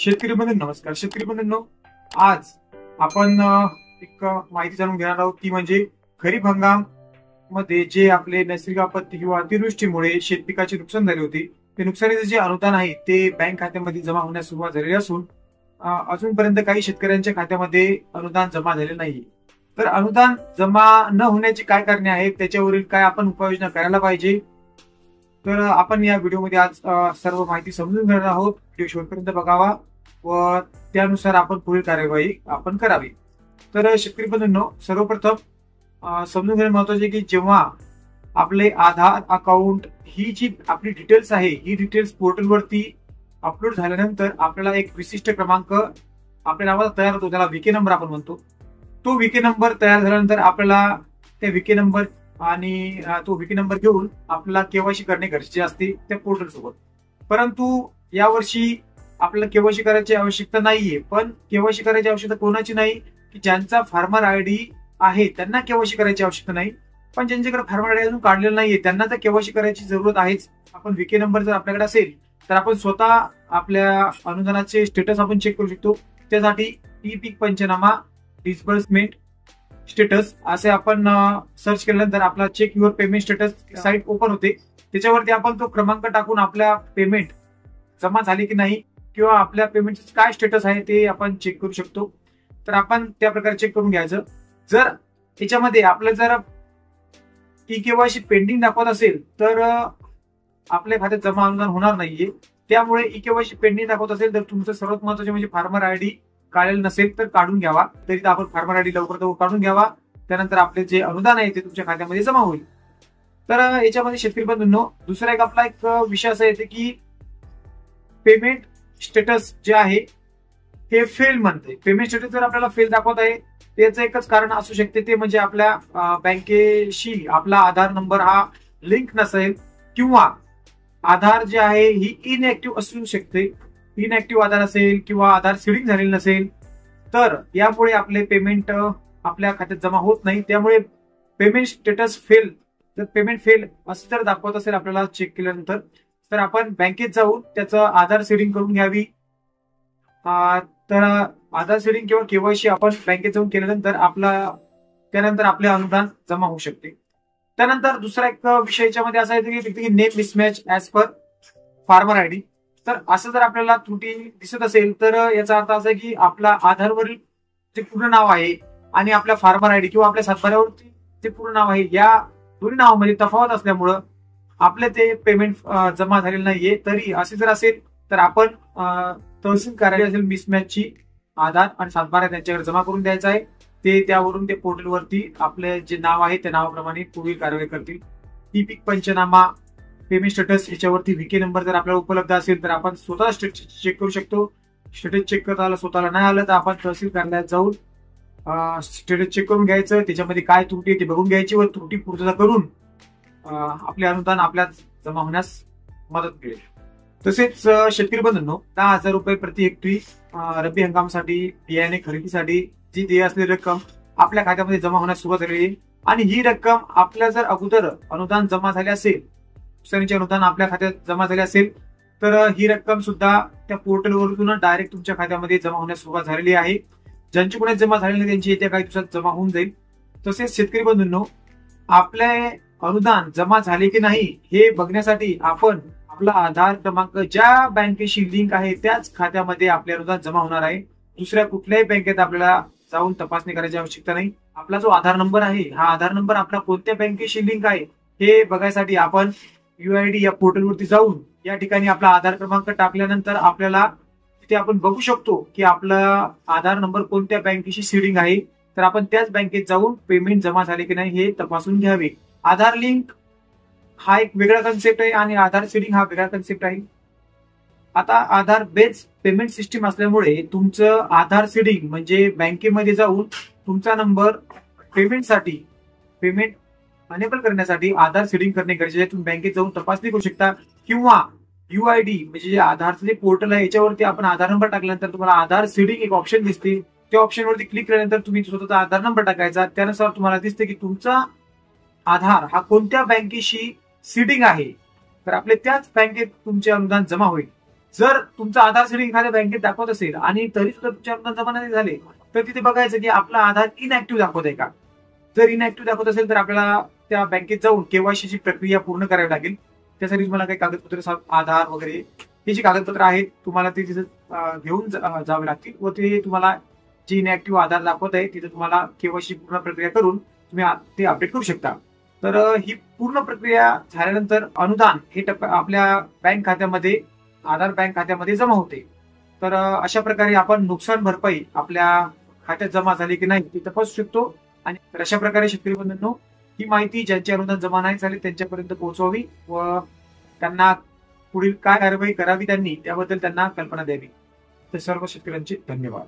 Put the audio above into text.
शेतकरी बंधू नमस्कार. शेतकरी बंधूंनो, आज आपण एक माहिती जाणून घेणार आहोत ती म्हणजे खरीप हंगाम मध्ये जे आपले नैसर्गिक आपत्ती किंवा अतिवृष्टीमुळे शेतपिकाचे नुकसान झाले होते, ते नुकसानीचे जे अनुदान आहे ते बँक खात्यामध्ये जमा होण्यास सुरुवात झालेली असून अजूनपर्यंत काही शेतकऱ्यांच्या खात्यामध्ये अनुदान जमा झाले नाही. तर अनुदान जमा न होण्याची काय कारणे आहेत, त्याच्यावरील काय आपण उपाययोजना करायला पाहिजे, तर आपण या व्हिडिओमध्ये आज सर्व माहिती समजून घेणार आहोत. व्हिडिओ शेवटपर्यंत बघावा व त्यानुसार आपण पुढील कार्यवाही आपण करावी. तर शेतकरी बंधूंनो, सर्वप्रथम समजून घेणे महत्वाचे की जेव्हा आपले आधार अकाउंट ही जी आपली डिटेल्स आहे, ही डिटेल्स पोर्टलवरती अपलोड झाल्यानंतर आपल्याला एक विशिष्ट क्रमांक आपल्या नावाचा तयार होतो, त्याला विके नंबर आपण म्हणतो. तो विके नंबर तयार झाल्यानंतर आपल्याला त्या विके नंबर आणि तो विके नंबर घेऊन आपल्याला केवायसी करणे गरजेचे असते त्या पोर्टल सोबत. परंतु यावर्षी आपल्याला केवायसी करायची आवश्यकता नाहीये. पण केवायसी करायची आवश्यकता कोणाची नाही की ज्यांचा फार्मर आयडी आहे त्यांना केवायसी करायची आवश्यकता नाही. पण ज्यांच्याकडे फार्मर आयडी अजून काढलेला नाहीये त्यांना तर केवायसी करायची जरूरत आहेच. आपण विके नंबर जर आपल्याकडे असेल तर आपण स्वतः आपल्या अनुदानाचे स्टेटस आपण चेक करू शकतो. त्यासाठी ई पीक पंचनामा डिस्बर्समेंट स्टेटस असे आपण सर्च केल्यानंतर आपला check your payment status site open होते. त्याच्यावरती आपण तो क्रमांक टाकून आपल्या पेमेंट जमा झाली की नाही किंवा आपल्या पेमेंटचं काय स्टेटस आहे ते आपण चेक करू शकतो. तर आपण त्या प्रकारे चेक करून घ्यायचं. जर त्याच्यामध्ये आपलं जर केवायसी पेंडिंग दाखवत असेल तर आपल्या खात्यात जमा अनुदान होणार नाहीये. त्यामुळे केवायसी पेंडिंग दाखवत असेल तर तुमचं सर्वात महत्त्वाचे म्हणजे फार्मर आयडी काढलेलं नसेल तर काढून घ्यावा. तरी आपण फार्मर आयडी लवकर काढून घ्यावा. त्यानंतर आपले जे अनुदान आहे ते तुमच्या खात्यामध्ये जमा होईल. तर याच्यामध्ये शेतकरी बंधूंनो, दुसरा एक आपला एक विषय असा येते की पेमेंट स्टेटस जे आहे हे फेल म्हणते. पेमेंट स्टेटस जर आपल्याला फेल दाखवत आहे त्याचं एकच कारण असू शकते, ते म्हणजे आपल्या बँकेशी आपला आधार नंबर हा लिंक नसेल किंवा आधार जे आहे ही इनएक्टिव्ह असू शकते. इनएक्टिव्ह आधार असेल किंवा आधार सीडिंग झालेलं नसेल तर यामुळे आपले पेमेंट आपल्या खात्यात जमा होत नाही. त्यामुळे पेमेंट स्टेटस फेल, जर पेमेंट फेल असं जर दाखवत असेल आपल्याला चेक केल्यानंतर तर आपण बँकेत जाऊन त्याचं आधार सीडिंग करून घ्यावी. तर आधार सीडिंग किंवा केवायसी आपण बँकेत जाऊन केल्यानंतर त्यानंतर आपले अनुदान जमा होऊ शकते. त्यानंतर दुसरा एक विषय याच्यामध्ये असा आहे की name mismatch as per farmer ID. तर असं जर आपल्याला त्रुटी दिसत असेल तर याचा अर्थ असा आहे की आपला आधारवरील जे पूर्ण नाव आहे आणि आपल्या फार्मर आयडी किंवा आपल्या सातबाऱ्यावरती जे पूर्ण नाव आहे या दोन्ही नावामध्ये तफावत असल्यामुळं आपले ते पेमेंट जमा झालेलं नाहीये. तरी असे जर असेल तर आपण तहसील कार्यालय असेल मिसमॅचची आधार आणि सातबारा त्यांच्याकडे जमा करून द्यायचा आहे. ते त्यावरून ते पोर्टलवरती आपले जे नाव आहे त्या नावाप्रमाणे पुढील कारवाई करतील. ई पीक पंचनामा पेमेंट स्टेटस याच्यावरती विके नंबर जर आपल्याला उपलब्ध असेल तर आपण स्वतः स्टेटस चेक करू शकतो. स्टेटस चेक करता आलं, स्वतःला नाही आलं तर आपण तहसील कार्यालयात जाऊन स्टेटस चेक करून घ्यायचं. त्याच्यामध्ये काय त्रुटी ते बघून घ्यायची व त्रुटी पूर्तता करून आपले अनुदान आपल्या जमा होण्यास मदत मिळेल. तसेच शेतकरी बंधूंनो, 10,000 रुपये प्रति हेक्टरी रब्बी हंगामासाठी बियाणे खरेदीसाठी जी देय असलेली रक्कम आपल्या खात्यामध्ये जमा होण्यास सुरुवात झालेली आहे. आणि ही रक्कम आपल्या जर अगोदर अनुदान जमा झाले असेल, नुकसानीचे अनुदान आपल्या खात्यात जमा झाले असेल तर ही रक्कम सुद्धा त्या पोर्टलवरून डायरेक्ट तुमच्या खात्यामध्ये जमा होण्यास सुरुवात झालेली आहे. ज्यांची कोणी जमा झालेली नाही त्यांची येत्या काही दिवसात जमा होऊन जाईल. तसेच शेतकरी बंधूंनो, आपले अनुदान जमा झाले की नाही हे बघण्यासाठी आपण आपला आधार क्रमांक ज्या बँकेशी लिंक आहे त्याच खात्यामध्ये आपले अनुदान जमा होणार आहे. दुसऱ्या कुठल्याही बँकेत आपल्याला जाऊन तपासणी करायची आवश्यकता नाही. आपला जो आधार नंबर आहे हा आधार नंबर आपला कोणत्या बँकेशी लिंक आहे हे बघायसाठी आपण UID या पोर्टलवरती जाऊन या ठिकाणी आपला आधार क्रमांक टाकल्यानंतर आपल्याला तिथे आपण बघू शकतो की आपला आधार नंबर कोणत्या बँकेशी सीडिंग आहे. तर आपण त्याच बँकेत जाऊन पेमेंट जमा झाले की नाही हे तपासून घ्यावे. आधार लिंक हा एक वेगळा कन्सेप्ट आहे आणि आधार सीडिंग हा वेगळा कन्सेप्ट आहे. आता आधार बेस्ड पेमेंट सिस्टीम असल्यामुळे तुमचं आधार सीडिंग म्हणजे बँकेमध्ये जाऊन तुमचा नंबर पेमेंट अनेबल करण्यासाठी आधार सीडिंग करणे गरजेचे आहे. तुम्ही बँकेत जाऊन तपासणी करू शकता किंवा UID म्हणजे जे आधारचं जे पोर्टल आहे याच्यावरती आपण आधार नंबर टाकल्यानंतर तुम्हाला आधार सीडिंग एक ऑप्शन दिसते. त्या ऑप्शनवरती क्लिक केल्यानंतर तुम्ही स्वतःचा आधार नंबर टाकायचा. त्यानुसार तुम्हाला दिसते की तुमचा आधार हा कोणत्या बँकेशी सीडिंग आहे. तर आपले त्याच बँकेत तुमचे अनुदान जमा होईल. जर तुमचा आधार सेटिंग एखाद्या बँकेत दाखवत असेल आणि तरी सुद्धा तुमच्या अनुदान जमा नाही झाले, तर तिथे बघायचं की आपला आधार इनऍक्टिव्ह दाखवत आहे का. जर इनऍक्टिव्ह दाखवत असेल तर आपल्याला त्या बँकेत जाऊन केवायसीची प्रक्रिया पूर्ण करावी लागेल. त्यासाठी तुम्हाला काही कागदपत्र, आधार वगैरे हे जी कागदपत्र आहेत तुम्हाला ते तिथे घेऊन जावे लागतील व ते तुम्हाला जे इनऍक्टिव्ह आधार दाखवत आहे तिथे तुम्हाला केवायसी पूर्ण प्रक्रिया करून तुम्ही ते अपडेट करू शकता. तर ही पूर्ण प्रक्रिया झाल्यानंतर अनुदान हे आपल्या बँक खात्यामध्ये, आधार बँक खात्यामध्ये जमा होते. तर अशा प्रकारे आपण नुकसान भरपाई आपल्या खात्यात जमा झाली की नाही ती तपासू शकतो. आणि अशा प्रकारे शेतकरी बंधूंनो, ही माहिती ज्यांचे अनुदान जमा नाही झाले त्यांच्यापर्यंत पोहोचवावी व त्यांना पुढील काय कारवाई करावी त्यांनी त्याबद्दल त्यांना कल्पना द्यावी. तर सर्व शेतकऱ्यांचे धन्यवाद.